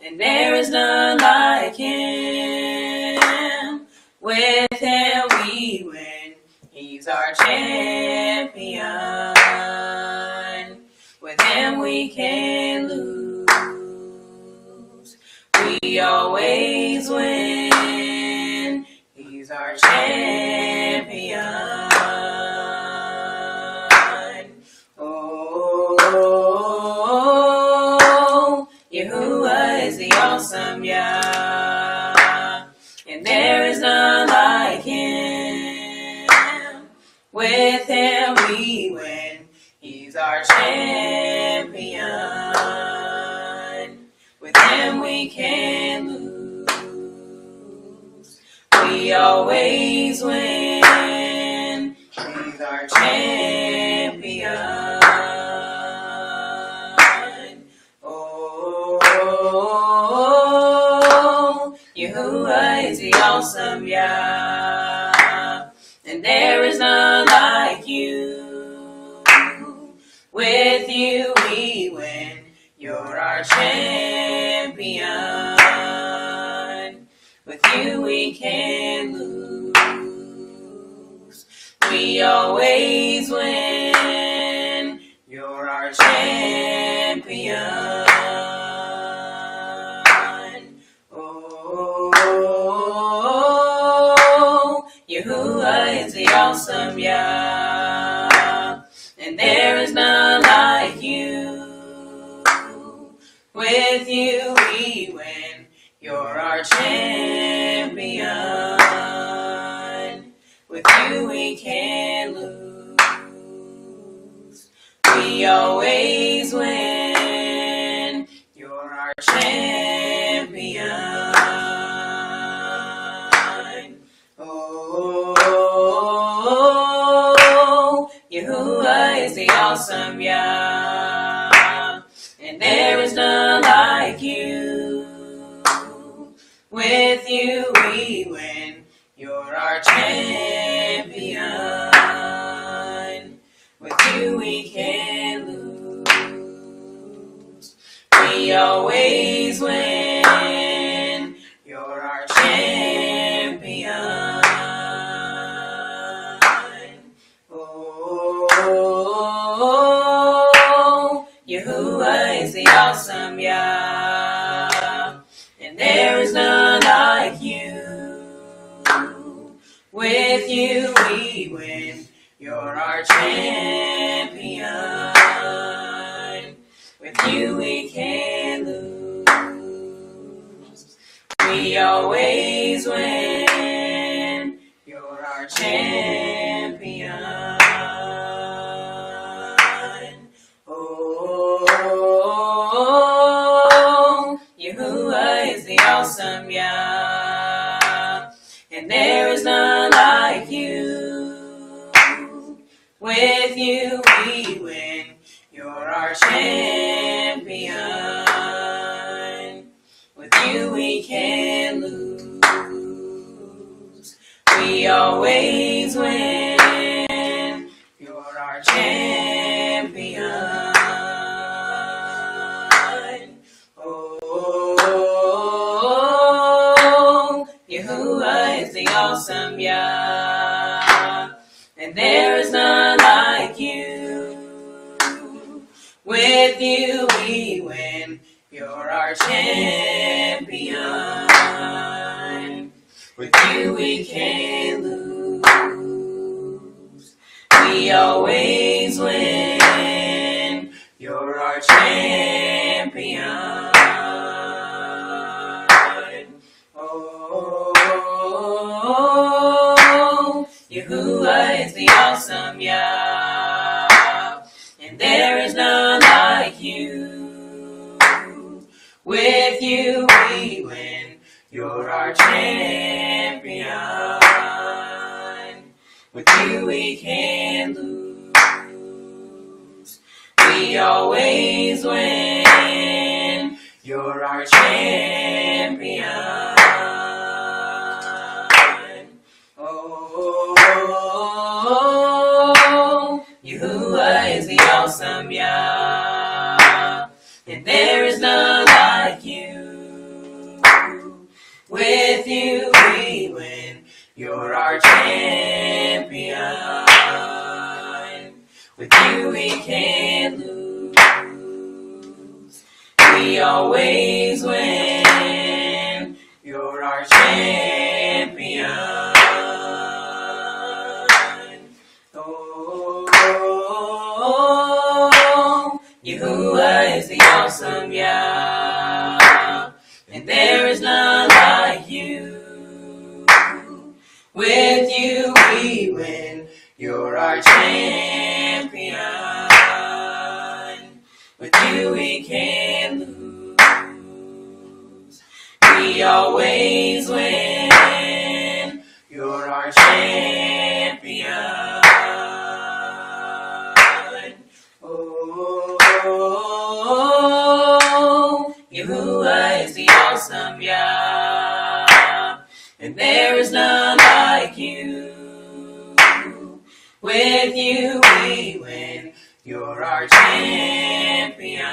and there is none like him. With him we win, he's our champion. With him we can lose, we always win, he's our champion. Oh, Yahuwah is the awesome Yah, and there is none like him. With him we win, he's our champion. With him we can lose, we always win, he's our champion. Oh, Yahuwah is the awesome Yah, and there is none like you. With you we win, you're our champion. With you we can lose, we always win, you're our champion. Oh, Yahuwah is the awesome Yah, and there is none like you. With you we win, you're our champion. With you we can lose, we always win, you're our champion. Oh, Yahuwah is the awesome Yah, and there is none like you. With you we win, you're our champion. With you we can lose, we always win, you're our champion. Oh, Yahuwah is the awesome Yah, and there is none like you. With you we win, you're our champion. With you we can lose, we always win, you're our champion. Oh, Yahuwah is the awesome Yah, and there is none like you. With you we win, you're our champion. With you we can lose, we always win, you're our champion. Oh, Yahuwah is the awesome Yah, and there is none like you. With you we win, you're our champion. With you we can lose, we always win, you're our champion. Oh, Yahuwah is the awesome Yah, and there is none like you. With you we win, you're our champion. With you we can lose, we always win, you're our champion. Oh, Yahuwah is the awesome Yah, and there is none like you. With you we win. You're our champion. With you we can't lose. We always win. You're our champion. Oh, Yahuwah is the awesome Yah, and there is none like you. With you we win. You're our champion. With you we can't lose. We always win. You're our champion. Oh, Yahuwah is the awesome Yah, and there is none like you. With you we win. You're our champion.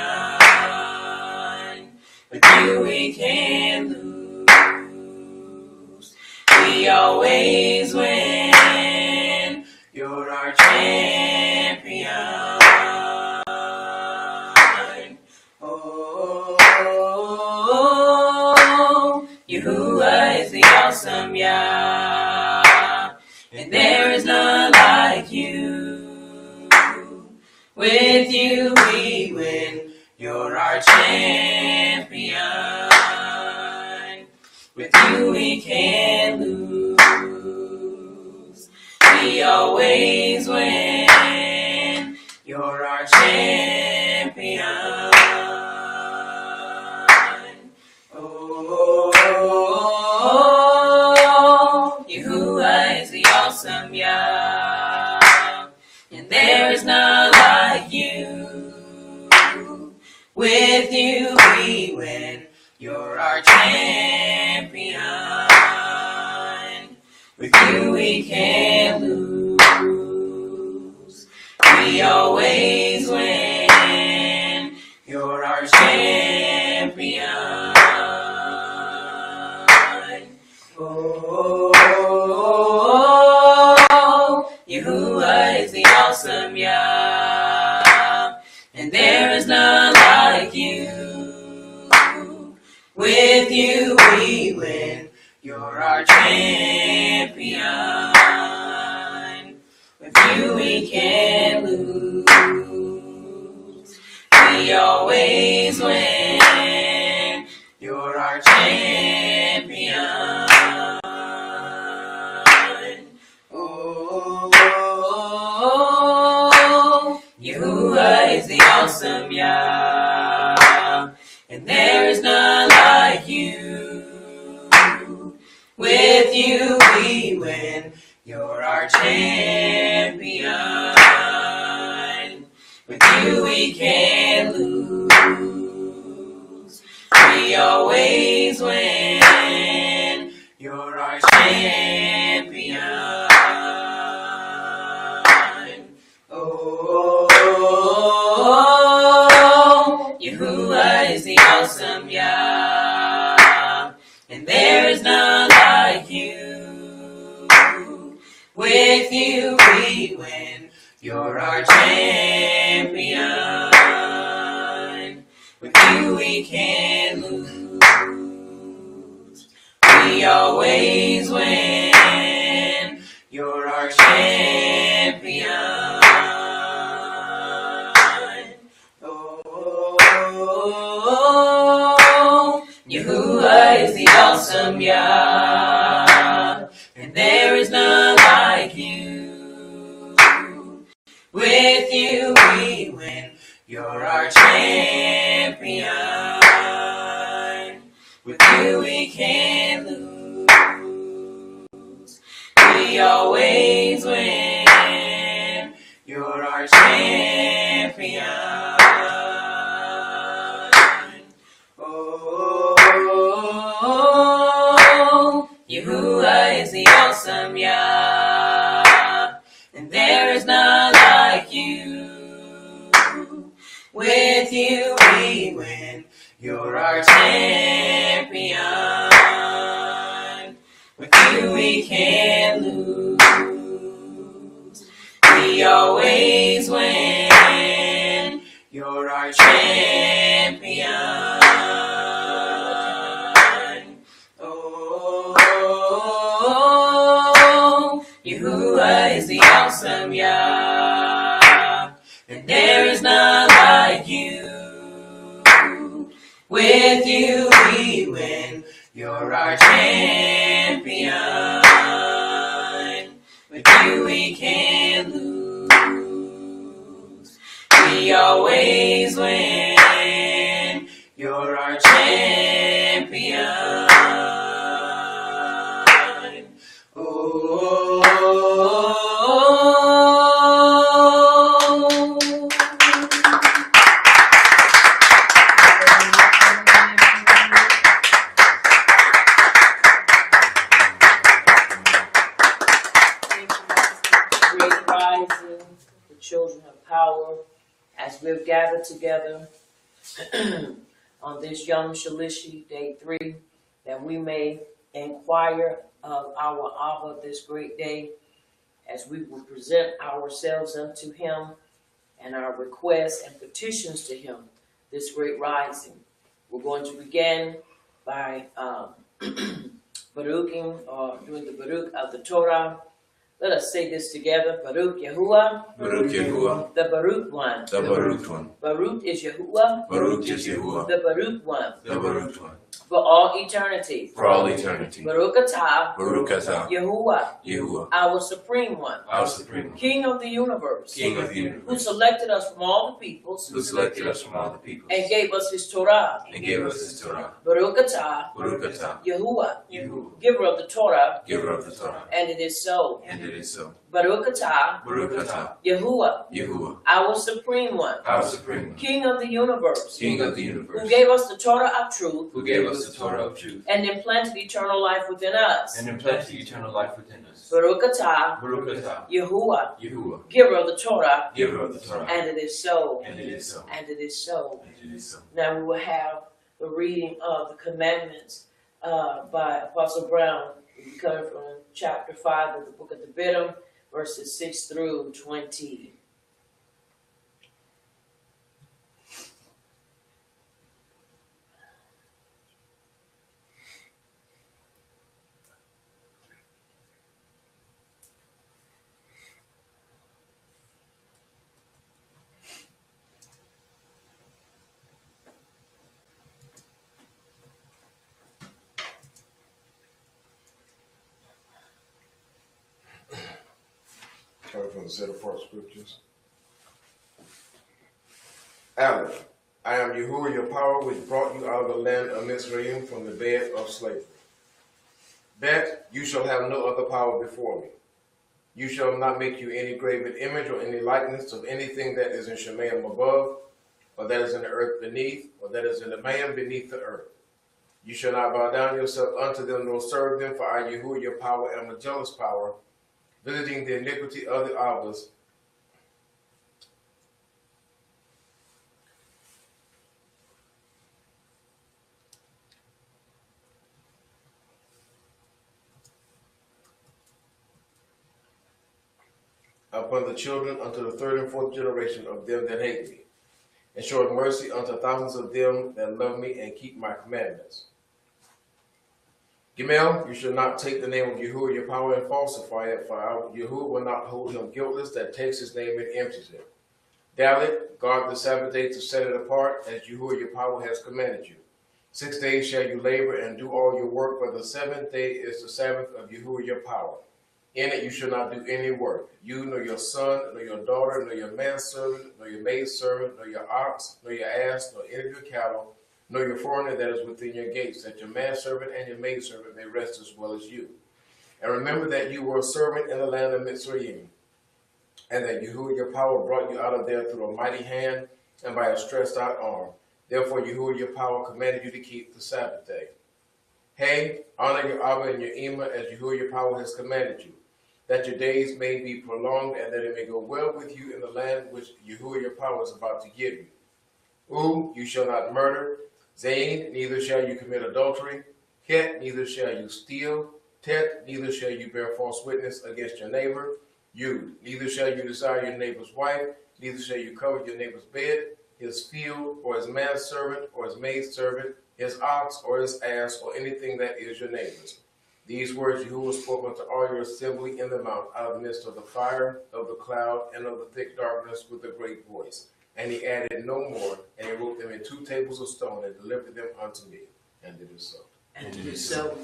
With you we can't lose. We always win. You're our champion. Oh, Yahuwah is the awesome Yah, and there is none like you. With you we win. You're our champion. With you we can't lose. We always win. You're our champion. Oh, Yahuwah is the awesome Yah, and there is none like you. With you we win. You're our champion. With you we can't lose. We always win. You're our champion. Oh, Yahuwah is the awesome Yah, and there is none like you. With you we win. You're our champion. With you we can't lose. We always win. You're our champion. Oh, Yahuwah is the awesome Yah, and there is none like you. With you we win. You're our champion. With you we can't lose. We always win. You're our champion. Oh, Yahuwah is the awesome Yah, and there is none like you. With you we win. You're our champion. With you we can't lose. We always win. You're our champion. Oh, Yahuwah is the awesome Yah, and there is none like you. With you we win. You're our champion. With you we can't lose. We always win. You're our champion. Oh, Yahuwah is the awesome Yah, and there is none like you. With you we win. You're our champion. awesome, Yah. And there is none like you. With you we win. You're our champion. With you we can't lose. We always win. You're our champion. Oh. Great rising, the children of power, as we've gathered together on this Yom Shalishi, day 3, that we may inquire of our Abba this great day, as we will present ourselves unto him and our requests and petitions to him this great rising. We're going to begin by Baruching, or doing the Baruch of the Torah. Let us say this together. Baruch Yahuwah. Baruch Yahuwah. The Baruch one. The Baruch one. Baruch is Yahuwah. Baruch is Yahuwah. The Baruch one. The Baruch one. For all eternity. For all eternity. Baruch atah. Baruch atah. Yahuwah. Yahuwah. Our supreme one. Our supreme one. King of the universe. King of the Who universe. selected us from all the peoples. Who selected us from all the peoples. And gave us his Torah. And gave us his Torah. Baruch atah. Baruch atah. Yahuwah. Yahuwah. Giver of the Torah. Giver of the Torah. And it is so. And it is so. Baruch atah. Baruch atah. Yahuwah. Yahuwah. Our supreme one. Our supreme one. King of the universe. King of the Who universe. gave us the Torah of truth. Who gave us the Torah of truth. And implanted eternal life within us. And implanted eternal life within us. Baruch atah. Baruch atah. Yahuwah. Yahuwah. Giver of the Torah. Giver of the Torah. And it is so. And it is so. And it is so. And it is so. Now we will have the reading of the commandments by Apostle Brown. We'll be coming from chapter 5 of the book of the Biddim, verses 6 through 20. Coming from the set apart scriptures. Aleph, I am Yahuwah, your power, which brought you out of the land of Mizraim from the bed of slavery. Bet, you shall have no other power before me. You shall not make you any graven image or any likeness of anything that is in Shemayim above, or that is in the earth beneath, or that is in the man beneath the earth. You shall not bow down yourself unto them, nor serve them, for I, Yahuwah, your power, am a jealous power, visiting the iniquity of the Abbas, upon the children unto the 3rd and 4th generation of them that hate me, and showed mercy unto thousands of them that love me and keep my commandments. Gimel, you shall not take the name of Yahuwah, your power, and falsify it, for Yahuwah will not hold him guiltless that takes his name and empties it. Dalit, guard the Sabbath day to set it apart, as Yahuwah, your power, has commanded you. 6 days shall you labor and do all your work, but the 7th day is the Sabbath of Yahuwah, your power. In it you shall not do any work, you, nor your son, nor your daughter, nor your manservant, nor your maidservant, nor your ox, nor your ass, nor any of your cattle, nor your foreigner that is within your gates, that your manservant and your maidservant may rest as well as you. And remember that you were a servant in the land of Mizraim, and that Yahuwah your power brought you out of there through a mighty hand and by a stretched out arm. Therefore Yahuwah your power commanded you to keep the Sabbath day. Hey, honor your Abba and your Ema as Yahuwah your power has commanded you, that your days may be prolonged and that it may go well with you in the land which Yahuwah your power is about to give you. You shall not murder. Zain, neither shall you commit adultery. Het, neither shall you steal. Tet, neither shall you bear false witness against your neighbor. Yud, neither shall you desire your neighbor's wife. Neither shall you covet your neighbor's bed, his field, or his manservant, or his maidservant, his ox, or his ass, or anything that is your neighbor's. These words Yahuwah spoke unto all your assembly in the mount, out of the midst of the fire, of the cloud, and of the thick darkness with a great voice. And he added no more, and he wrote them in 2 tables of stone, and delivered them unto me. And it is so. And it is so.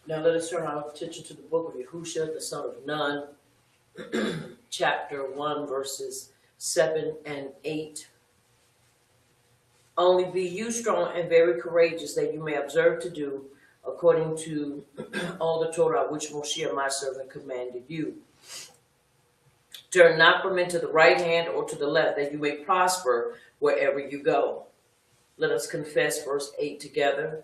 Now let us turn our attention to the book of Yahushua, the son of Nun, chapter 1, verses 7 and 8. Only be you strong and very courageous, that you may observe to do according to all the Torah which Moshe my servant commanded you. Turn not from it to the right hand or to the left, that you may prosper wherever you go. Let us confess verse 8 together.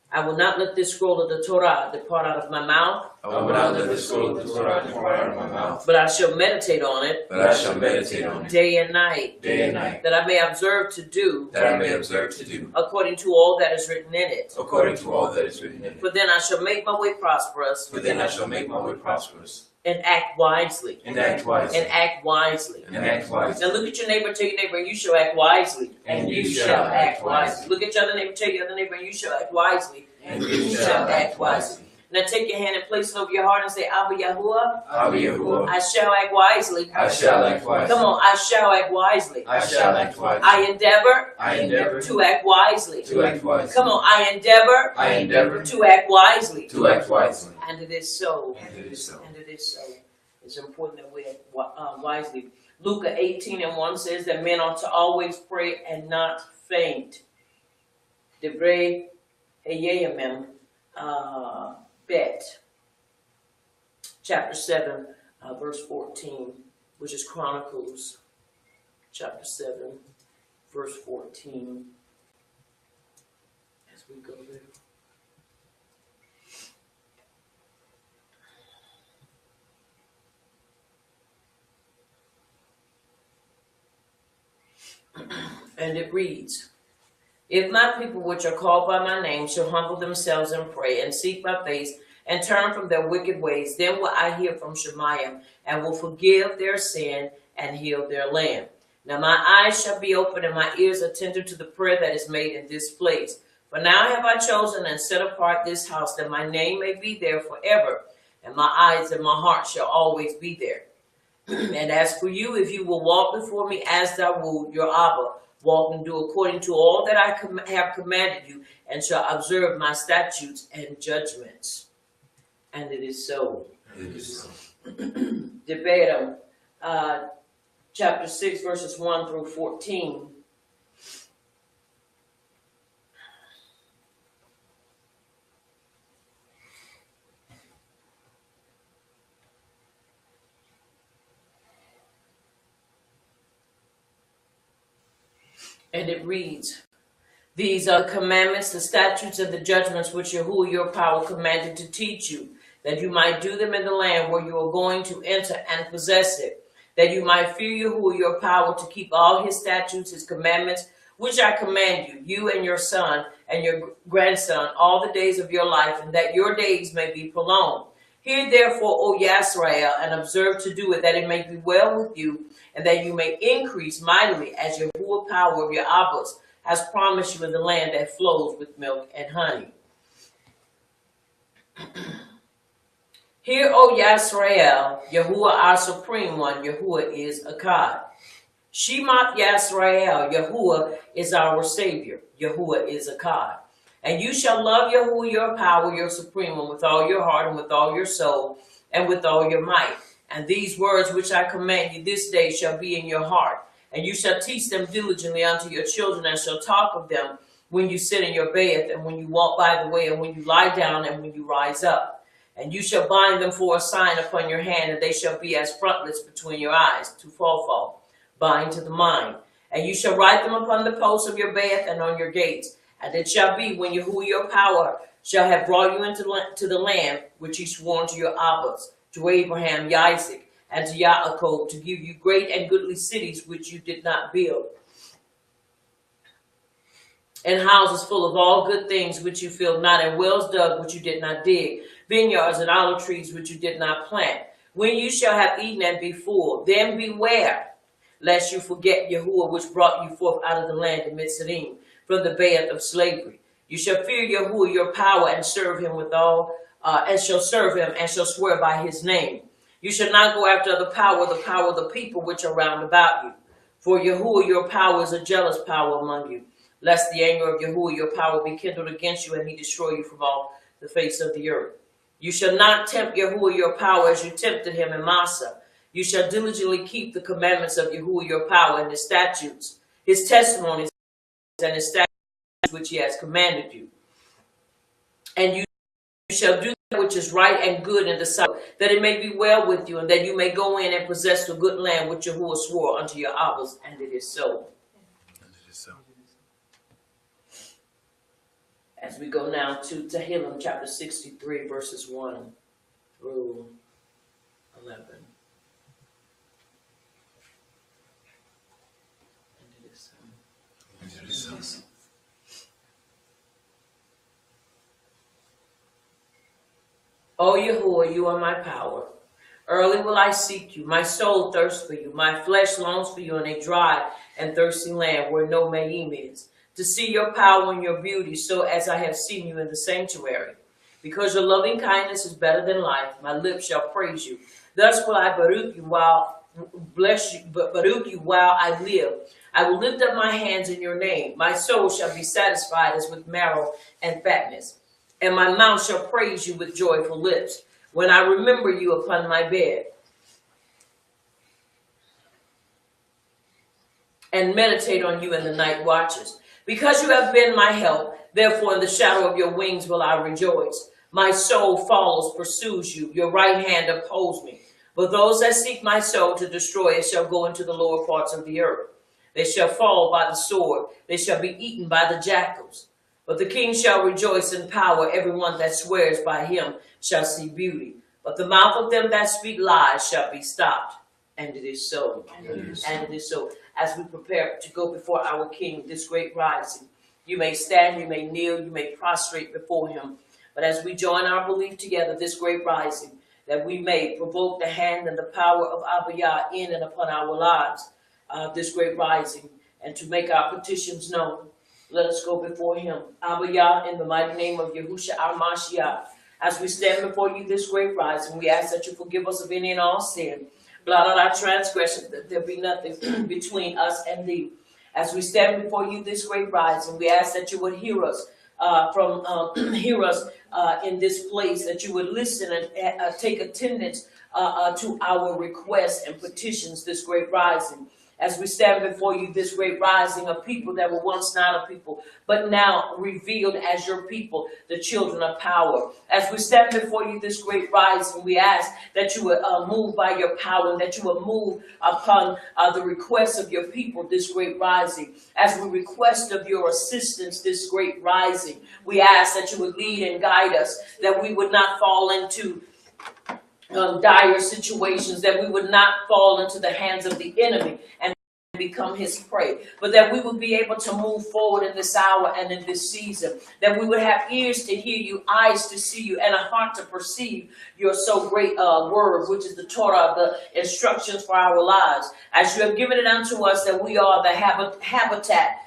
I will not let this scroll of the Torah depart out of my mouth. I will not let the scroll of the Torah depart out of my mouth. But I shall meditate on it. But I shall meditate on it day and night. day and night. That I may observe to do. That I may observe to do. According to all that is written in it. According to all that is written in it. For then I shall make my way prosperous. For then I shall make my way prosperous. And act wisely. And act wisely. And act wisely. And act wisely. Now look at your neighbor, tell your neighbor, and you shall act wisely. And you shall act wisely. Look at your other neighbor, tell your other neighbor, and you shall act wisely. And you shall act wisely. Now take your hand and place it over your heart and say, Abba Yahuwah, Abba Yahuwah, I shall act wisely. I shall act wisely. Come on, I shall act wisely. I shall act wisely. I endeavor to act wisely. act wisely. Come on, I endeavor to act wisely. act wisely. And it is so. And it is so. And it is so. It's important that we act wisely. Luke 18:1 says that men ought to always pray and not faint. Devrei Hayayimim Bet. Chapter 7, verse 14, which is Chronicles, chapter 7, verse 14. As we go there. And it reads, if my people which are called by my name shall humble themselves and pray and seek my face and turn from their wicked ways, then will I hear from Shemayim and will forgive their sin and heal their land. Now my eyes shall be open and my ears attentive to the prayer that is made in this place. For now have I chosen and set apart this house, that my name may be there forever, and my eyes and my heart shall always be there. And as for you, if you will walk before me as thou wilt, your Abba, walk and do according to all that I have commanded you, and shall observe my statutes and judgments. And it is so. It is so. Devarim, chapter 6, verses 1 through 14. And it reads, these are the commandments, the statutes, and the judgments which Yahuwah your power commanded to teach you, that you might do them in the land where you are going to enter and possess it, that you might fear Yahuwah your power to keep all his statutes, his commandments, which I command you, you and your son and your grandson, all the days of your life, and that your days may be prolonged. Hear therefore, O Yisrael, and observe to do it, that it may be well with you, and that you may increase mightily, as Yahuwah power of your Abbas has promised you in the land that flows with milk and honey. Hear, O Yisrael, Yahuwah our supreme one, Yahuwah is Akkad. Shemat Yisrael, Yahuwah is our Savior, Yahuwah is Akkad. And you shall love Yahuwah your power, your supreme one, with all your heart and with all your soul and with all your might. And these words which I command you this day shall be in your heart. And you shall teach them diligently unto your children, and shall talk of them when you sit in your bed, and when you walk by the way, and when you lie down, and when you rise up. And you shall bind them for a sign upon your hand, and they shall be as frontlets between your eyes, to fall, bind to the mind. And you shall write them upon the posts of your bed and on your gates. And it shall be when Yahuwah your power shall have brought you into the land which he swore to your Abbas, to Abraham, Isaac, and to Yaakov, to give you great and goodly cities which you did not build, and houses full of all good things which you filled not, and wells dug which you did not dig, vineyards and olive trees which you did not plant. When you shall have eaten and be full, then beware, lest you forget Yahuwah which brought you forth out of the land of Mitzrayim, from the bed of slavery. You shall fear Yahuwah your power and serve him with all, and shall serve him and shall swear by his name. You shall not go after the power of the people which are round about you. For Yahuwah your power is a jealous power among you, lest the anger of Yahuwah your power be kindled against you and he destroy you from all the face of the earth. You shall not tempt Yahuwah your power as you tempted him in Massah. You shall diligently keep the commandments of Yahuwah your power and his statutes, his testimonies, and his statutes which he has commanded you. And you shall do that which is right and good in the sight, that it may be well with you, and that you may go in and possess the good land which Yahuwah swore unto your fathers, and it is so. And it is so. As we go now to Tehillim chapter 63, verses 1 through 11. And it is so. And it is so. O Yahuwah, you are my power. Early will I seek you. My soul thirsts for you. My flesh longs for you in a dry and thirsty land where no mayim is, to see your power and your beauty, so as I have seen you in the sanctuary. Because your loving kindness is better than life, my lips shall praise you. Thus will I baruch you while I live. I will lift up my hands in your name. My soul shall be satisfied as with marrow and fatness, and my mouth shall praise you with joyful lips, when I remember you upon my bed, and meditate on you in the night watches. Because you have been my help, therefore in the shadow of your wings will I rejoice. My soul follows, pursues you. Your right hand upholds me. But those that seek my soul to destroy it shall go into the lower parts of the earth. They shall fall by the sword. They shall be eaten by the jackals. But the king shall rejoice in power. Everyone that swears by him shall see beauty. But the mouth of them that speak lies shall be stopped. And it is so. And it is so. As we prepare to go before our King this great rising, you may stand, you may kneel, you may prostrate before him. But as we join our belief together this great rising, that we may provoke the hand and the power of Abba Yah in and upon our lives, this great rising, and to make our petitions known, let us go before him. Abba Yah, in the mighty name of Yahushua our Mashiach, as we stand before you this great rising, we ask that you forgive us of any and all sin. Blot out our transgressions, that there be nothing between us and thee. As we stand before you this great rising, we ask that you would hear us in this place, that you would listen and take attendance to our requests and petitions this great rising. As we stand before you this great rising of people that were once not a people, but now revealed as your people, the children of power. As we stand before you this great rising, we ask that you would move by your power, and that you would move upon the requests of your people this great rising. As we request of your assistance this great rising, we ask that you would lead and guide us, that we would not fall into dire situations, that we would not fall into the hands of the enemy and become his prey, but that we would be able to move forward in this hour and in this season, that we would have ears to hear you, eyes to see you, and a heart to perceive your so great word, which is the Torah, the instructions for our lives. As you have given it unto us, that we are the habitat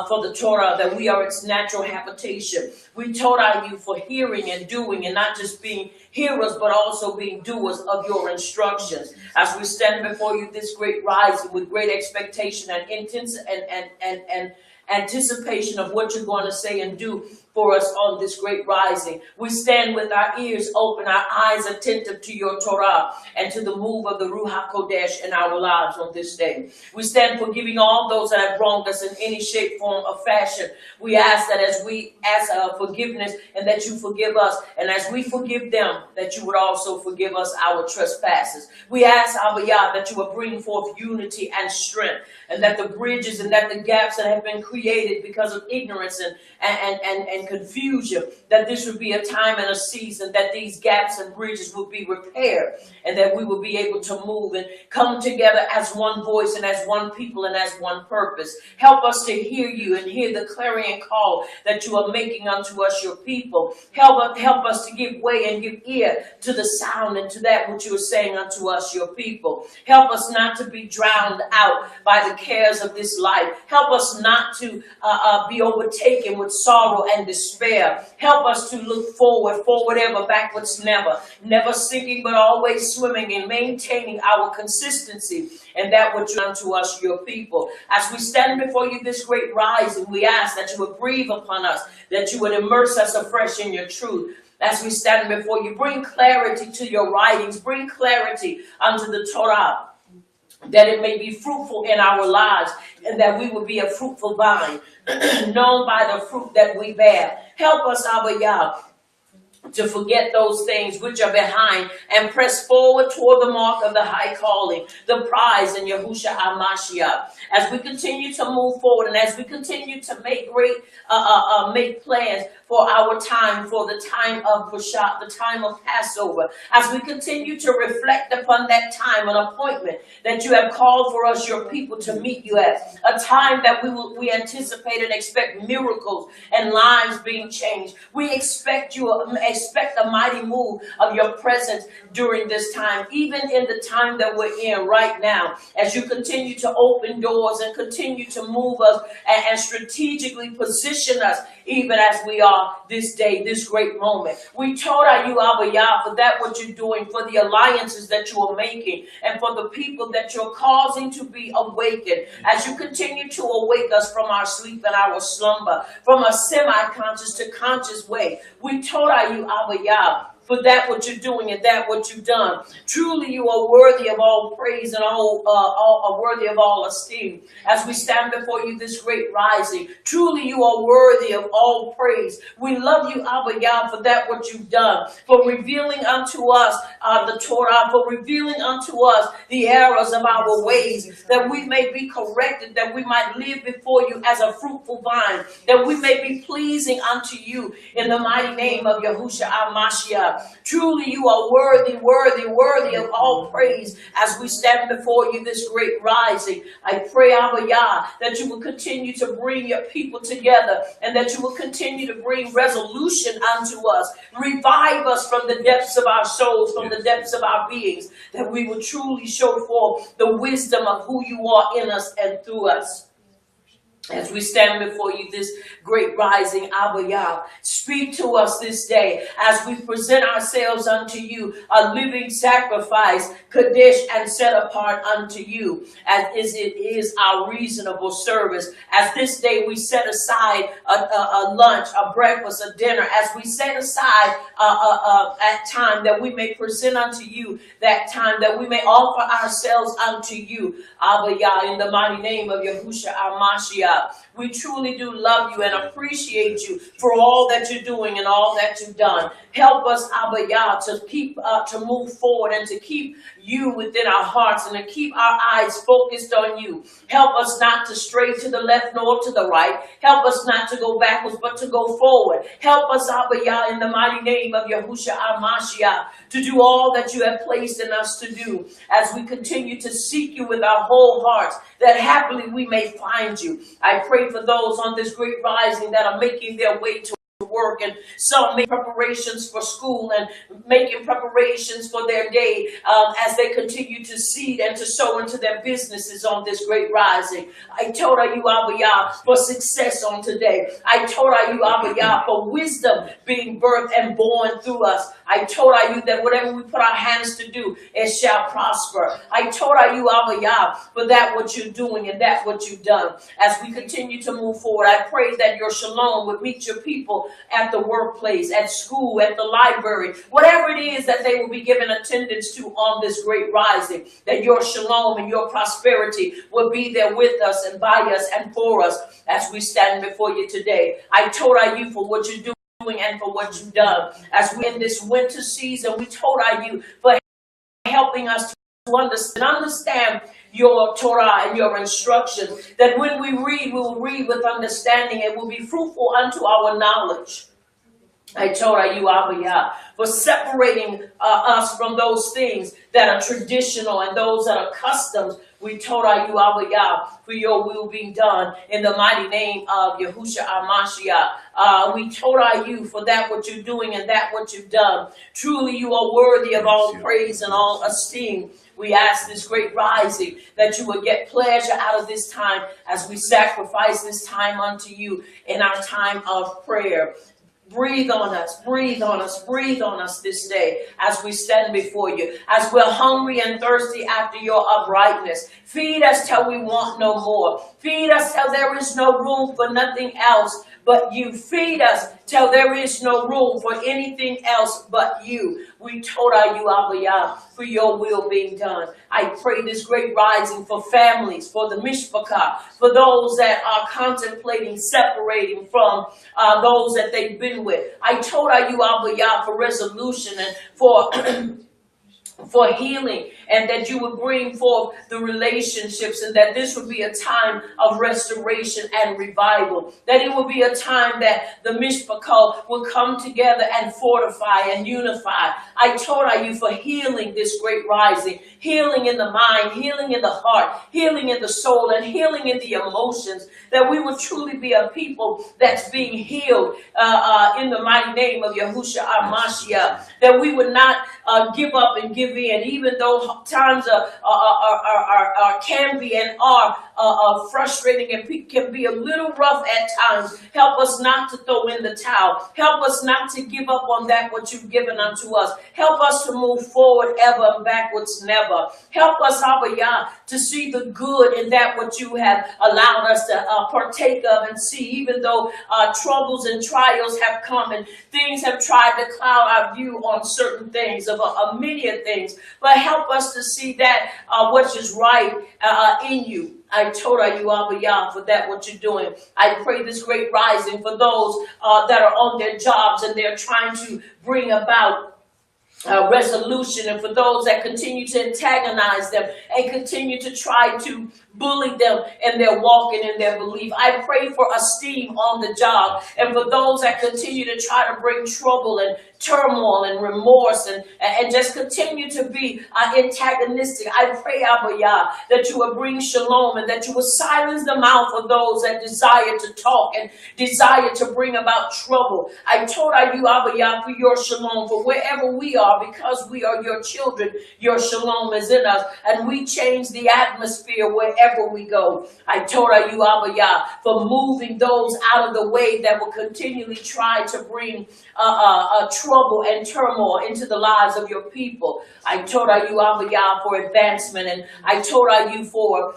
for the Torah, that we are its natural habitation. We Torah you for hearing and doing, and not just being hearers, but also being doers of your instructions. As we stand before you this great rising with great expectation and intense and anticipation of what you're going to say and do for us on this great rising. We stand with our ears open, our eyes attentive to your Torah and to the move of the Ruach HaKodesh in our lives on this day. We stand forgiving all those that have wronged us in any shape, form, or fashion. We ask that as we ask forgiveness, and that you forgive us, and as we forgive them, that you would also forgive us our trespasses. We ask, Abba Yah, that you would bring forth unity and strength, and that the bridges and that the gaps that have been created because of ignorance and confusion, that this would be a time and a season that these gaps and bridges would be repaired, and that we would be able to move and come together as one voice and as one people and as one purpose. Help us to hear you and hear the clarion call that you are making unto us, your people. Help us to give way and give ear to the sound and to that which you are saying unto us, your people. Help us not to be drowned out by the cares of this life. Help us not to be overtaken with sorrow and despair. Help us to look forward ever, backwards never. Never sinking, but always swimming and maintaining our consistency. And that would do unto us, your people. As we stand before you this great rising, we ask that you would breathe upon us, that you would immerse us afresh in your truth. As we stand before you, bring clarity to your writings, bring clarity unto the Torah, that it may be fruitful in our lives, and that we will be a fruitful vine, known by the fruit that we bear. Help us, Abba Yah, to forget those things which are behind and press forward toward the mark of the high calling, the prize in Yahushua HaMashiach. As we continue to move forward and as we continue to make make plans for our time, for the time of Pesach, the time of Passover, as we continue to reflect upon that time, an appointment that you have called for us, your people, to meet you at, a time that we anticipate and expect miracles and lives being changed. We expect a mighty move of your presence during this time, even in the time that we're in right now, as you continue to open doors and continue to move us and strategically position us, even as we are this day, this great moment. We told you, Abba Yah, for that what you're doing, for the alliances that you are making, and for the people that you're causing to be awakened, as you continue to awake us from our sleep and our slumber, from a semi-conscious to conscious way. We told you, Abba Yah, for that what you're doing and that what you've done. Truly you are worthy of all praise and all worthy of all esteem. As we stand before you this great rising, truly you are worthy of all praise. We love you, Abba Yah, for that what you've done, for revealing unto us the Torah, for revealing unto us the errors of our ways, that we may be corrected, that we might live before you as a fruitful vine, that we may be pleasing unto you in the mighty name of Yahushua HaMashiach. Truly you are worthy of all praise as we stand before you this great rising. I pray, Abba Yah, that you will continue to bring your people together and that you will continue to bring resolution unto us. Revive us from the depths of our souls, from the depths of our beings, that we will truly show forth the wisdom of who you are in us and through us. As we stand before you this great rising, Abba Yah, speak to us this day as we present ourselves unto you, a living sacrifice, Kadesh, and set apart unto you, as it is our reasonable service. As this day we set aside a lunch, a breakfast, a dinner, as we set aside that time that we may present unto you, that time that we may offer ourselves unto you, Abba Yah, in the mighty name of Yahushua HaMashiach. We truly do love you and appreciate you for all that you're doing and all that you've done. Help us, Abba Yah, to move forward and to keep you within our hearts and to keep our eyes focused on you. Help us not to stray to the left nor to the right. Help us not to go backwards, but to go forward. Help us, Abba Yah, in the mighty name of Yahushua HaMashiach, to do all that you have placed in us to do as we continue to seek you with our whole hearts, that happily we may find you. I pray for those on this great rising that are making their way to work, and some make preparations for school and making preparations for their day as they continue to seed and to sow into their businesses on this great rising. I told you, Abba Yah, for success on today. I told you, Abba Yah, for wisdom being birthed and born through us. I told you that whatever we put our hands to do, it shall prosper. I told you, Abba Yah, for that what you're doing and that what you've done. As we continue to move forward, I pray that your shalom would meet your people at the workplace, at school, at the library, whatever it is that they will be given attendance to on this great rising, that your shalom and your prosperity will be there with us and by us and for us as we stand before you today. I told you for what you're doing and for what you've done. As we in this winter season, we told you for helping us to understand your Torah and your instructions, that when we read, we will read with understanding. It will be fruitful unto our knowledge. I told you, Abba Yah, for separating us from those things that are traditional and those that are customs We told you, Abba Yah, for your will being done in the mighty name of Yahushua HaMashiach. We told you for that what you're doing and that what you've done. Truly, you are worthy of all praise and all esteem. We ask this great rising that you would get pleasure out of this time as we sacrifice this time unto you in our time of prayer. Breathe on us, breathe on us, breathe on us this day as we stand before you, as we're hungry and thirsty after your uprightness. Feed us till we want no more. Feed us till there is no room for nothing else but you. Feed us till there is no room for anything else but you. We told you, Abba Yah, for your will being done. I pray this great rising for families, for the mishpachah, for those that are contemplating separating from those that they've been with. I told you, Abba Yah, for resolution and for for healing, and that you would bring forth the relationships, and that this would be a time of restoration and revival, that it would be a time that the mishpachah will come together and fortify and unify. I told you for healing this great rising, healing in the mind, healing in the heart, healing in the soul, and healing in the emotions, that we would truly be a people that's being healed in the mighty name of Yahushua HaMashiach, that we would not give up and give in, even though times can be and are frustrating and can be a little rough at times. Help us not to throw in the towel. Help us not to give up on that what you've given unto us. Help us to move forward ever and backwards never. Help us, Abba Yah, to see the good in that what you have allowed us to partake of and see, even though troubles and trials have come and things have tried to cloud our view on certain things, of many things. But help us to see that which is right in you. I told you, Abba Yah, for that what you're doing. I pray this great rising for those that are on their jobs and they're trying to bring about resolution, and for those that continue to antagonize them and continue to try to bully them in their walk and in their belief. I pray for esteem on the job, and for those that continue to try to bring trouble and turmoil and remorse and just continue to be antagonistic. I pray, Abba Yah, that you will bring shalom and that you will silence the mouth of those that desire to talk and desire to bring about trouble. I told you, Abba Yah, for your shalom, for wherever we are, because we are your children, your shalom is in us, and we change the atmosphere wherever we go. I told you, Abba Yah, for moving those out of the way that will continually try to bring trouble and turmoil into the lives of your people. I told you, Abba Yah, for advancement, and I told you for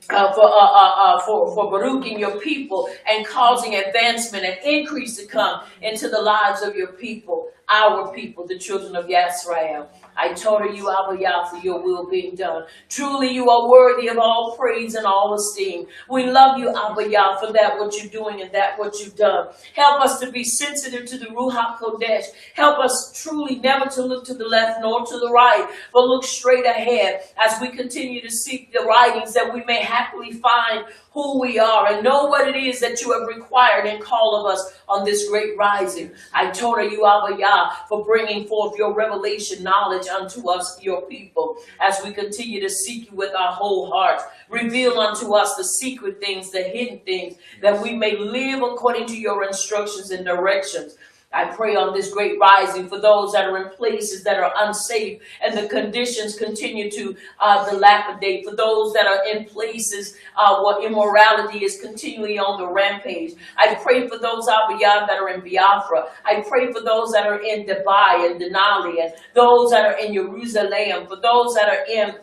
Baruching your people and causing advancement and increase to come into the lives of your people, our people, the children of Yisrael. I told you, Abba Yah, for your will being done. Truly, you are worthy of all praise and all esteem. We love you, Abba Yah, for that what you're doing and that what you've done. Help us to be sensitive to the Ruach Kodesh. Help us truly never to look to the left nor to the right, but look straight ahead as we continue to seek the writings, that we may happily find who we are and know what it is that you have required and called of us on this great rising. I told you, Abba Yah, for bringing forth your revelation knowledge unto us, your people, as we continue to seek you with our whole hearts. Reveal unto us the secret things, the hidden things, that we may live according to your instructions and directions. I pray on this great rising for those that are in places that are unsafe and the conditions continue to dilapidate. For those that are in places where immorality is continually on the rampage. I pray for those, Abba Yah, that are in Biafra. I pray for those that are in Dubai and Denali, and those that are in Jerusalem. For those that are in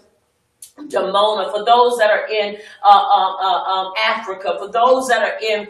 Damona, for those that are in Africa, for those that are in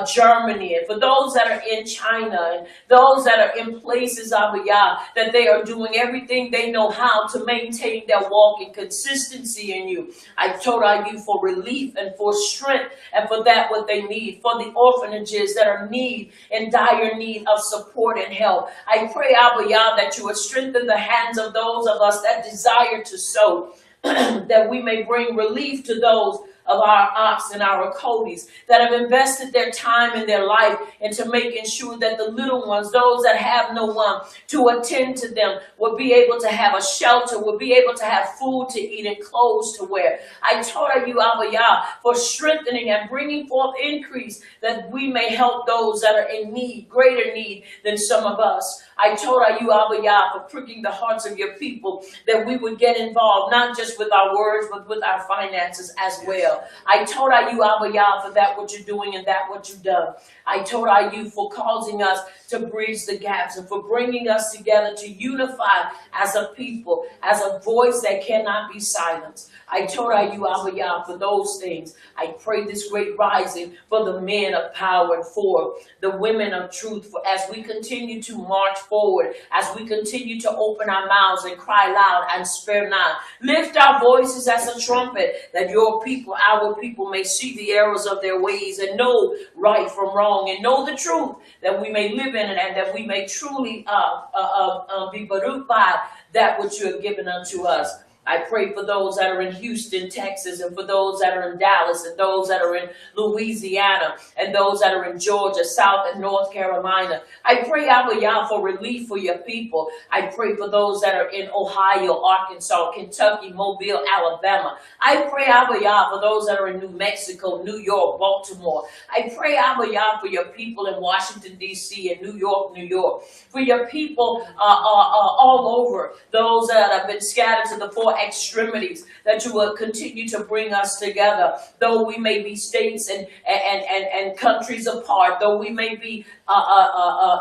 Germany, and for those that are in China, and those that are in places, Abba Yah, that they are doing everything they know how to maintain their walk in consistency in you. I told you for relief and for strength and for that what they need, for the orphanages that are in dire need of support and help. I pray, Abba Yah, that you would strengthen the hands of those of us that desire to sow, that we may bring relief to those of our ops and our codies that have invested their time and their life into making sure that the little ones, those that have no one to attend to them, will be able to have a shelter, will be able to have food to eat and clothes to wear. I told you, Abba Yah, for strengthening and bringing forth increase that we may help those that are in need, greater need than some of us. I told you, Abba Yah, for pricking the hearts of your people that we would get involved, not just with our words, but with our finances as well. I told you, Abba Yah, for that what you're doing and that what you've done. I told you for causing us to bridge the gaps and for bringing us together to unify as a people, as a voice that cannot be silenced. I told you, Abba Yah, for those things. I pray this great rising for the men of power and for the women of truth, for as we continue to march forward, as we continue to open our mouths and cry loud and spare not. Lift our voices as a trumpet, that your people, our people, may see the errors of their ways and know right from wrong and know the truth, that we may live in it and that we may truly be baruch by that which you have given unto us. I pray for those that are in Houston, Texas, and for those that are in Dallas, and those that are in Louisiana, and those that are in Georgia, South and North Carolina. I pray, Abba Yah, for relief for your people. I pray for those that are in Ohio, Arkansas, Kentucky, Mobile, Alabama. I pray, Abba Yah, for those that are in New Mexico, New York, Baltimore. I pray, Abba Yah, for your people in Washington, D.C. and New York, New York. For your people all over, those that have been scattered to the four extremities, that you will continue to bring us together, though we may be states and countries apart, though we may be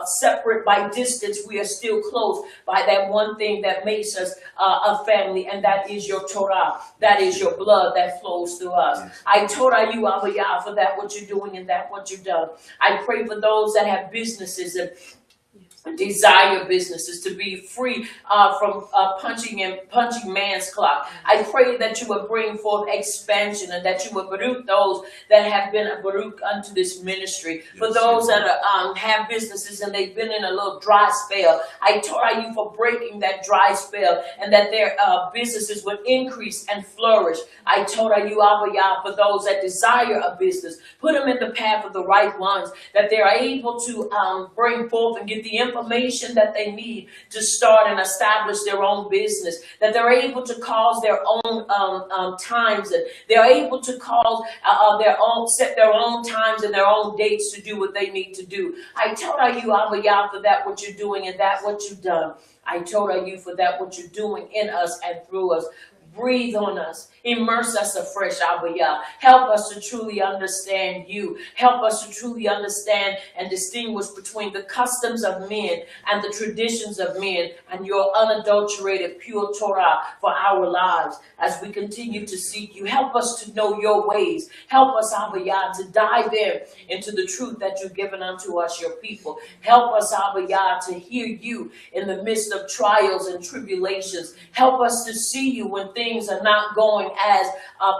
separate by distance, we are still close by that one thing that makes us a family, and that is your Torah, that is your blood that flows through us. I Torah you, Abba Yah, for that what you're doing and that what you've done. I pray for those that have businesses and desire businesses to be free from punching man's clock. I pray that you would bring forth expansion and that you would baruch those that have been a baruch unto this ministry. For those that are, have businesses and they've been in a little dry spell, I tell you for breaking that dry spell and that their businesses would increase and flourish. I told you, Abba Yah, for those that desire a business, put them in the path of the right ones, that they are able to bring forth and get the information that they need to start and establish their own business, that they're able to cause their own times, and they're able to cause set their own times and their own dates to do what they need to do. I told you, Abba Yah, for that what you're doing and that what you've done. I told you for that what you're doing in us and through us. Breathe on us. Immerse us afresh, Abba Yah. Help us to truly understand you. Help us to truly understand and distinguish between the customs of men and the traditions of men and your unadulterated, pure Torah for our lives. As we continue to seek you, help us to know your ways. Help us, Abba Yah, to dive into the truth that you've given unto us, your people. Help us, Abba Yah, to hear you in the midst of trials and tribulations. Help us to see you when things are not going as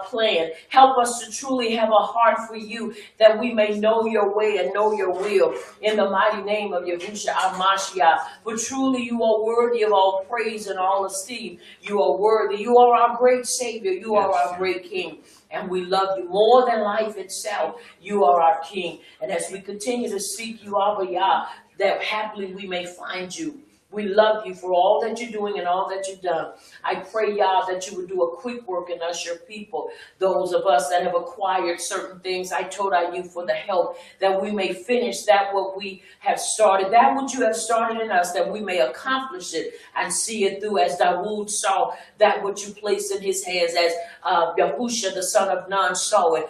planned. Help us to truly have a heart for you, that we may know your way and know your will. In the mighty name of Yahushua HaMashiach. For truly you are worthy of all praise and all esteem. You are worthy. You are our great Savior. You are our great King. And we love you more than life itself. You are our King. And as we continue to seek you, Abba Yah, that happily we may find you. We love you for all that you're doing and all that you've done. I pray, Yah, that you would do a quick work in us, your people, those of us that have acquired certain things. I told you for the help, that we may finish that what we have started, that what you have started in us, that we may accomplish it and see it through, as Dawood saw that what you placed in his hands, as Yahushua, the son of Nun, saw it.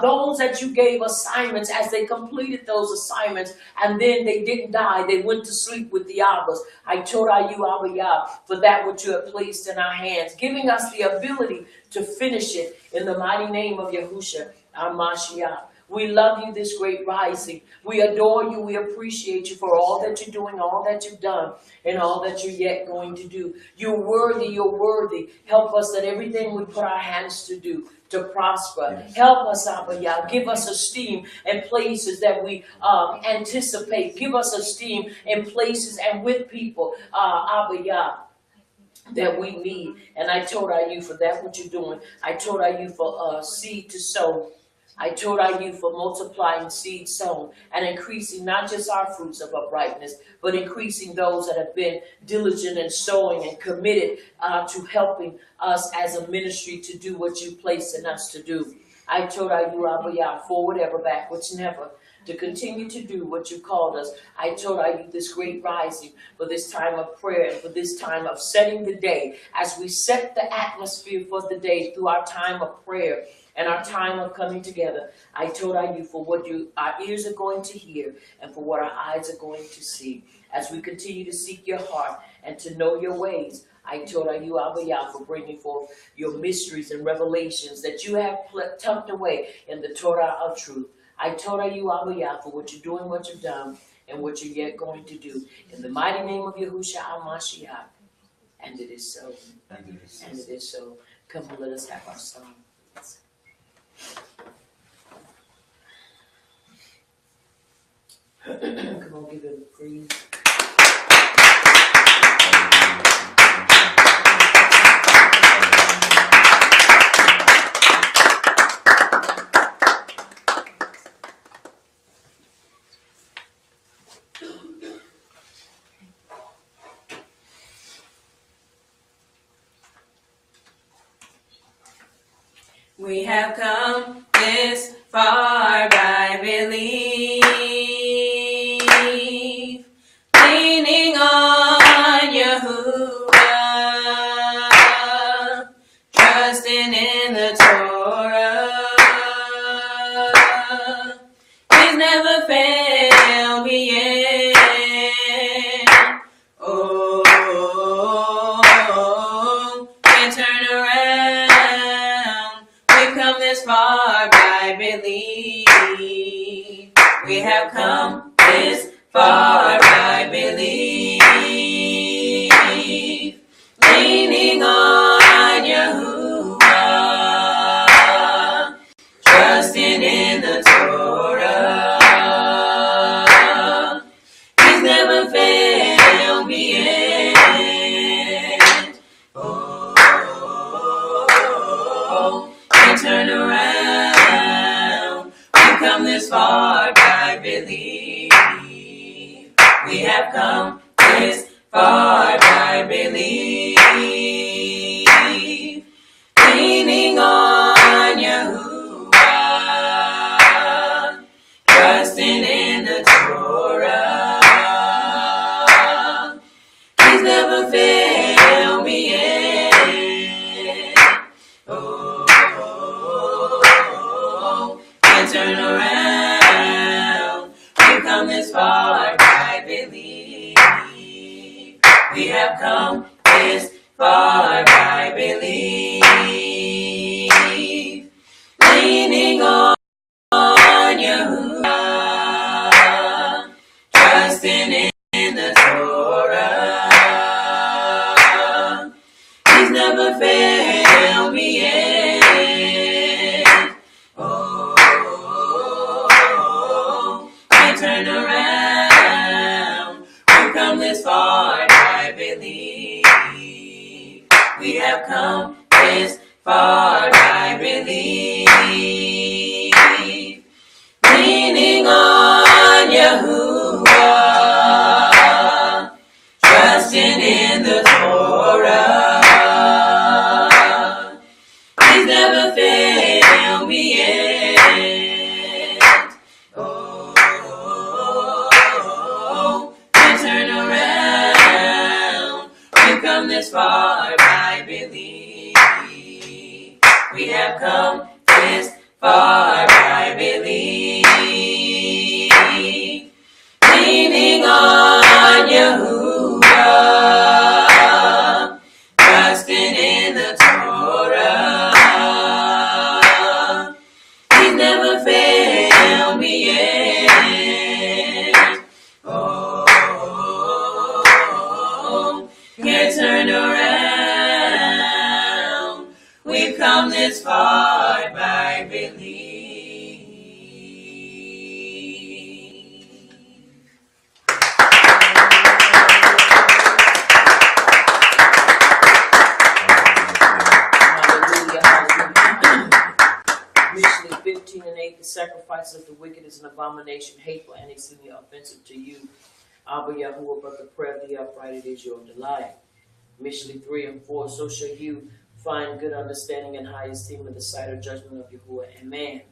Those that you gave assignments, as they completed those assignments, and then they didn't die, they went to sleep with the Abbas. I told you, Abba Yah, for that what you have placed in our hands, giving us the ability to finish it in the mighty name of Yahushua, our Mashiach. We love you this great rising. We adore you. We appreciate you for all that you're doing, all that you've done, and all that you're yet going to do. You're worthy. You're worthy. Help us that everything we put our hands to do, to prosper. Yes. Help us, Abba Yah. Give us esteem in places that we anticipate. Give us esteem in places and with people, Abba Yah, that we need. And I told our youth for that what you're doing. I told our youth for seed to sow. I told our youth for multiplying seed sown and increasing not just our fruits of uprightness, but increasing those that have been diligent in sowing and committed to helping us as a ministry to do what you placed in us to do. I told our youth, Abba Yah, forward ever, backwards never, to continue to do what you called us. I told our youth this great rising for this time of prayer and for this time of setting the day as we set the atmosphere for the day through our time of prayer and our time of coming together. I told our youth for what our ears are going to hear and for what our eyes are going to see as we continue to seek your heart and to know your ways. I told you, Abba Yah, for bringing forth your mysteries and revelations that you have tucked away in the Torah of truth. I told you, Abba Yah, for what you're doing, what you've done, and what you're yet going to do. In the mighty name of Yahushua HaMashiach. And it is so. And it is so. Come and let us have our song. Come on, give him praise. We have come this far by belief, leaning on Yahuwah, trusting in the Torah. He's never failed me yet. Oh, can't turn around. We've come this far by belief. We have come this far by belief, leaning on Yahuwah, trusting in the Torah. He's never failed me yet. Oh, can't turn around. We've come this far by belief. We have come this far by belief, leaning on Yahuwah, trusting in the Torah. He's never failed me yet. Oh, can't turn around. We've come this far by belief. We have come this far by belief, leaning on Yahuwah, trusting in the Torah. He's never failed me yet. Oh, can't turn around. We've come this far by belief. We have come this far by belief, leaning on Yahuwah, trusting in the Torah. He's never failed me yet. Oh, can't turn around. We've come this far by belief. We have come this far by belief, leaning on Yahuwah, trusting in the Torah. He's never failed me yet. Oh, can't turn around. We've come this far by belief. practice of the wicked is an abomination, hateful, and exceedingly offensive to you. Abba Yahuwah, but the prayer of the upright, it is your delight. Mishlei 3 and 4, so shall you find good understanding and high esteem in the sight of judgment of Yahuwah and man.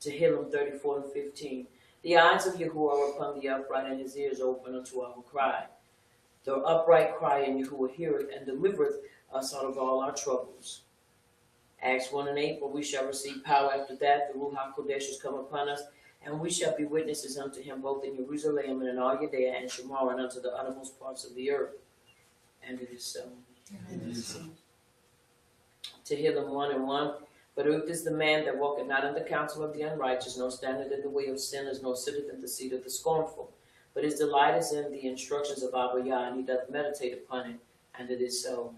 Tehillim 34 and 15, the eyes of Yahuwah are upon the upright, and his ears open unto our cry. The upright cry, and Yahuwah heareth, and delivereth us out of all our troubles. Acts 1 and 8, for we shall receive power after that, the Ruach HaKodesh has come upon us, and we shall be witnesses unto him both in Jerusalem and in all Judea and Shamar and unto the uttermost parts of the earth. And it is so. Tehillim 1 and 1, Baruch is the man that walketh not in the counsel of the unrighteous, nor standeth in the way of sinners, nor sitteth in the seat of the scornful. But his delight is in the instructions of Abba Yah, and he doth meditate upon it, and it is so.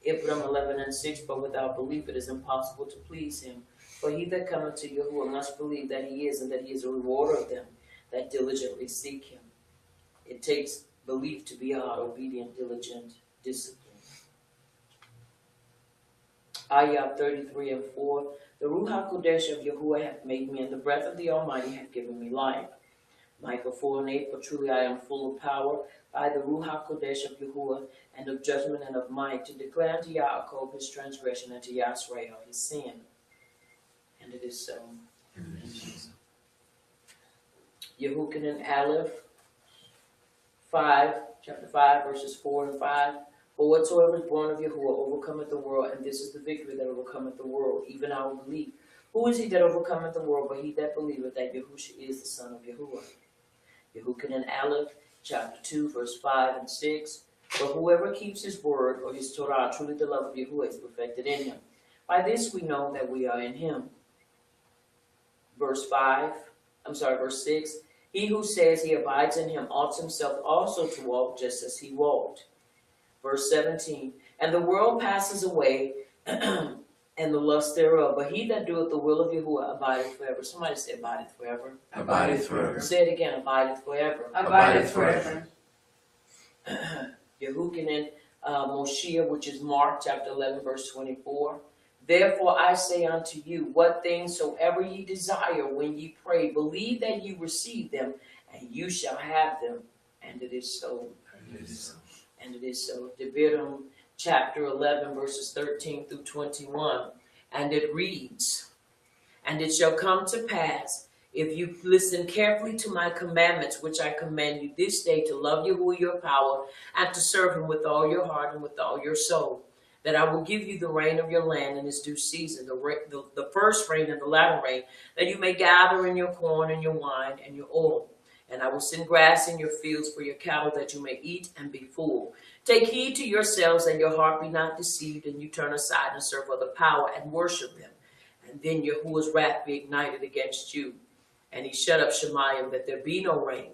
Ibram 11 and 6, but without belief it is impossible to please him. For he that cometh to Yahuwah must believe that he is, and that he is a rewarder of them that diligently seek him. It takes belief to be our obedient, diligent discipline. Ayah 33 and 4, the Ruach HaKodesh of Yahuwah hath made me, and the breath of the Almighty hath given me life. Micah 4 and 8, for truly I am full of power by the Ruach HaKodesh of Yahuwah, and of judgment and of might, to declare unto Yaakov his transgression, and to Yisrael his sin. And it is so. Yehukanan Aleph 5, chapter 5, verses 4 and 5. For whatsoever is born of Yahuwah overcometh the world, and this is the victory that overcometh the world, even our belief. Who is he that overcometh the world, but he that believeth that Yahushua is the Son of Yahuwah? Yehukanan Aleph, chapter 2, verse 5 and 6. For whoever keeps his word, or his Torah, truly the love of Yahuwah is perfected in him. By this we know that we are in him. Verse 6. He who says he abides in him ought himself also to walk just as he walked. Verse 17, and the world passes away, and the lust thereof, but he that doeth the will of Yahuwah abideth forever. Somebody say abideth forever. Abideth forever. Say it again, abideth forever. Abideth forever. Yehukanan Moshiach, which is Mark chapter 11, verse 24. Therefore I say unto you, what things soever ye desire when ye pray, believe that ye receive them, and you shall have them. And it is so. And it is so. And it is so. Devarim chapter 11, verses 13 through 21. And it reads, and it shall come to pass, if you listen carefully to my commandments, which I command you this day, to love Yahuwah your power, and to serve him with all your heart and with all your soul, that I will give you the rain of your land in its due season, the first rain and the latter rain, that you may gather in your corn and your wine and your oil. And I will send grass in your fields for your cattle, that you may eat and be full. Take heed to yourselves, that your heart be not deceived, and you turn aside and serve other power and worship them. And then Yahuwah's wrath be ignited against you. And he shut up Shemayim, that there be no rain,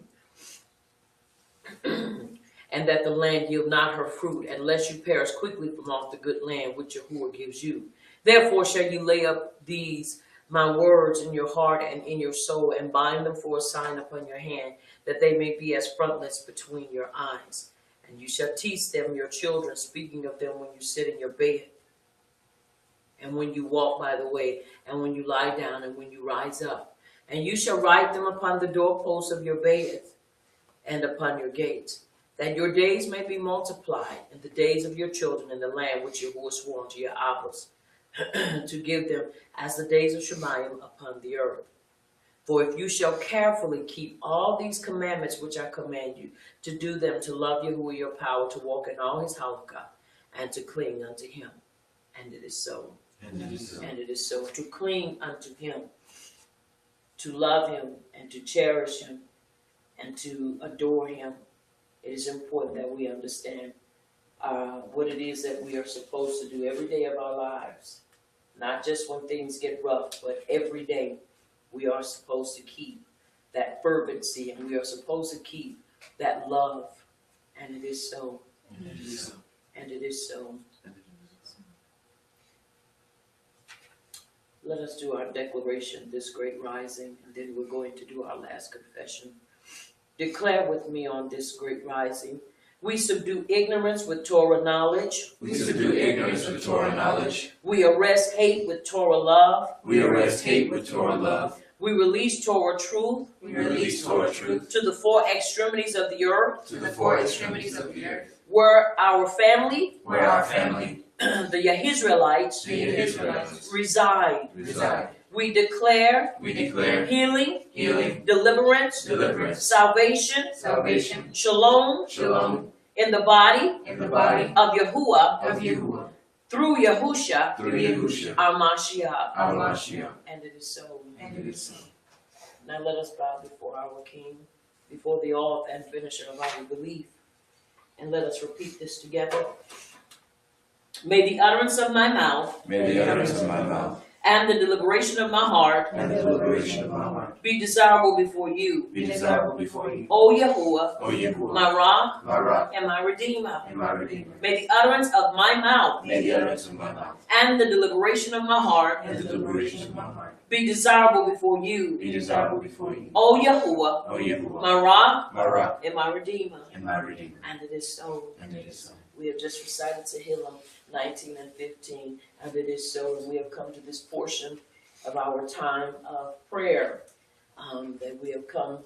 and that the land yield not her fruit, unless you perish quickly from off the good land which Yahuwah gives you. Therefore shall you lay up these my words in your heart and in your soul, and bind them for a sign upon your hand, that they may be as frontlets between your eyes. And you shall teach them your children, speaking of them when you sit in your bed, and when you walk by the way, and when you lie down, and when you rise up. And you shall write them upon the doorposts of your bed, and upon your gates, that your days may be multiplied, and the days of your children in the land which Yahuwah swore unto your Abbas, to give them as the days of Shemayim upon the earth. For if you shall carefully keep all these commandments which I command you, to do them, to love Yahuwah your power, to walk in all his halakha, and to cling unto him. And it is so. And it is so. And it is so. To cling unto him, to love him, and to cherish him, and to adore him. It is important that we understand what it is that we are supposed to do every day of our lives. Not just when things get rough, but every day we are supposed to keep that fervency, and we are supposed to keep that love. And it is so. And it is so. And it is so. Let us do our declaration, this great rising, and then we're going to do our last confession. Declare with me on this great rising. We subdue ignorance with Torah knowledge. We subdue ignorance with Torah knowledge. We arrest hate with Torah love. We arrest hate with Torah love. We release Torah truth. We release Torah truth to the four extremities of the earth. to the four extremities of the earth. Where our family, Where our family, the Yahizraelites, the Israelites, reside. reside. We declare We declare healing, healing, deliverance, deliverance, salvation, salvation, shalom shalom in the body in the body of Yahuwah of Yahuwah through Yahusha, through Yahushua, our Mashiach. our Mashiach. And it is so. And it is so. Now let us bow before our King, before the author and finisher of our belief. And let us repeat this together. May the utterance of my mouth May the utterance of my mouth and the deliberation of my heart and the deliberation of my heart be desirable before you, be desirable before you, O Yahuwah, O Yahuwah, my rock my rock and my redeemer. and my redeemer. May the utterance of my mouth May the utterance of my mouth and the deliberation of my heart and the deliberation of my heart be desirable before you, be desirable before you, O Yahuwah, O Yahuwah, my rock my rock and my redeemer. and my redeemer. And it is so. And it is so. We have just recited Tehillim 19 and 15, and it is so. And we have come to this portion of our time of prayer, that we have come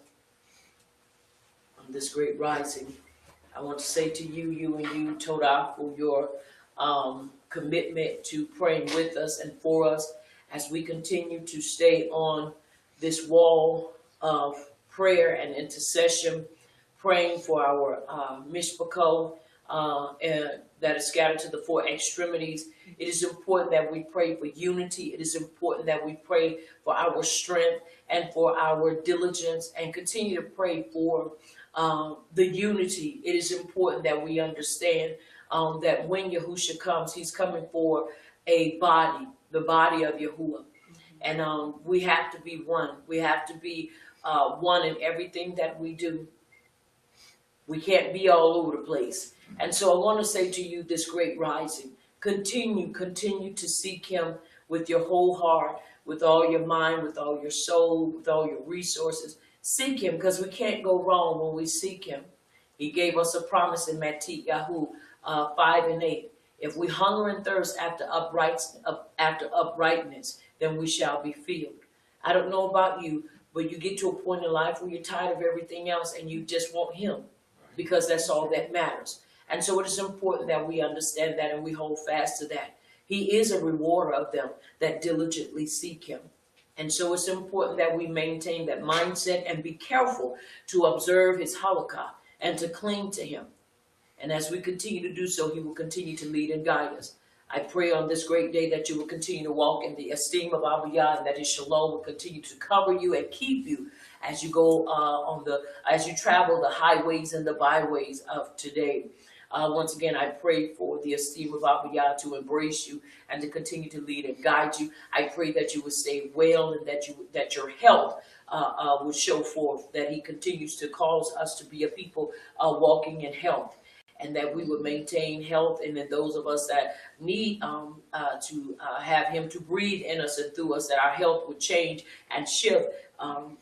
on this great rising. I want to say to you, Todah, for your commitment to praying with us and for us as we continue to stay on this wall of prayer and intercession, praying for our mishpachot that is scattered to the four extremities. It is important that we pray for unity. It is important that we pray for our strength and for our diligence, and continue to pray for the unity. It is important that we understand that when Yahushua comes, he's coming for a body, the body of Yahuwah. And we have to be one. We have to be one in everything that we do. We can't be all over the place. And so I want to say to you this great rising, continue to seek him with your whole heart, with all your mind, with all your soul, with all your resources. Seek him, because we can't go wrong when we seek him. He gave us a promise in Matthew 5 and 8. If we hunger and thirst after uprightness, then we shall be filled. I don't know about you, but you get to a point in life where you're tired of everything else and you just want him, because that's all that matters. And so it is important that we understand that and we hold fast to that. He is a rewarder of them that diligently seek him. And so it's important that we maintain that mindset and be careful to observe his halakha and to cling to him. And as we continue to do so, he will continue to lead and guide us. I pray on this great day that you will continue to walk in the esteem of Abba Yah, and that his shalom will continue to cover you and keep you as you go as you travel the highways and the byways of today. Once again, I pray for the esteem of Abba Yah to embrace you and to continue to lead and guide you. I pray that you would stay well, and that your health will show forth, that he continues to cause us to be a people walking in health, and that we would maintain health, and then those of us that need to have him to breathe in us and through us, that our health would change and shift,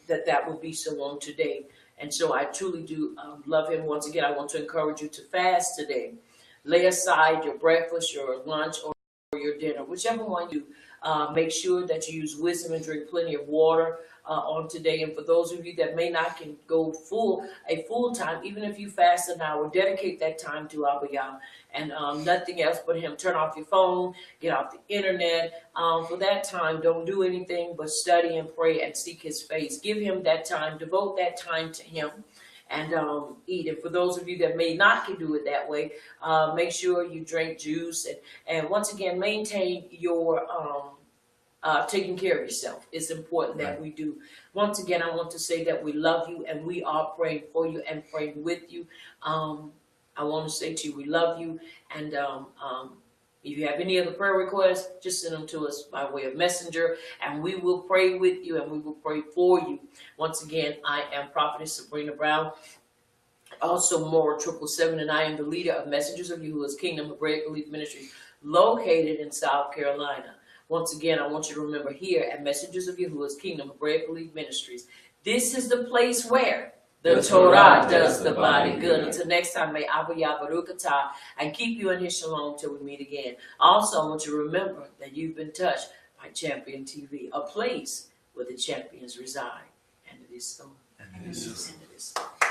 that would be so on today. And so I truly do love him. Once again, I want to encourage you to fast today. Lay aside your breakfast, your lunch, or your dinner, whichever one you make sure that you use wisdom and drink plenty of water on today. And for those of you that may not can go a full time, even if you fast an hour, dedicate that time to Abba Yah and nothing else but him. Turn off your phone, get off the internet. For that time, don't do anything but study and pray and seek his face. Give him that time, devote that time to him, and eat. And for those of you that may not can do it that way, make sure you drink juice, and once again, maintain your taking care of yourself. It's important that we do. Once again, I want to say that we love you, and we are praying for you and praying with you. I want to say to you, we love you, and if you have any other prayer requests, just send them to us by way of messenger, and we will pray with you, and we will pray for you. Once again, I am Prophetess Sabrina Brown, also Moore 777, and I am the leader of Messengers of Yahuwah's Kingdom Hebraic Belief Ministries, located in South Carolina. Once again, I want you to remember, here at Messengers of Yahuwah's Kingdom Hebraic Belief Ministries, this is the place where The Torah does the body good. Until next time, may Abba Yabarukata and keep you in his shalom till we meet again. Also, I want you to remember that you've been touched by Champion TV, a place where the champions reside. And it is so. And it is so. And it is so.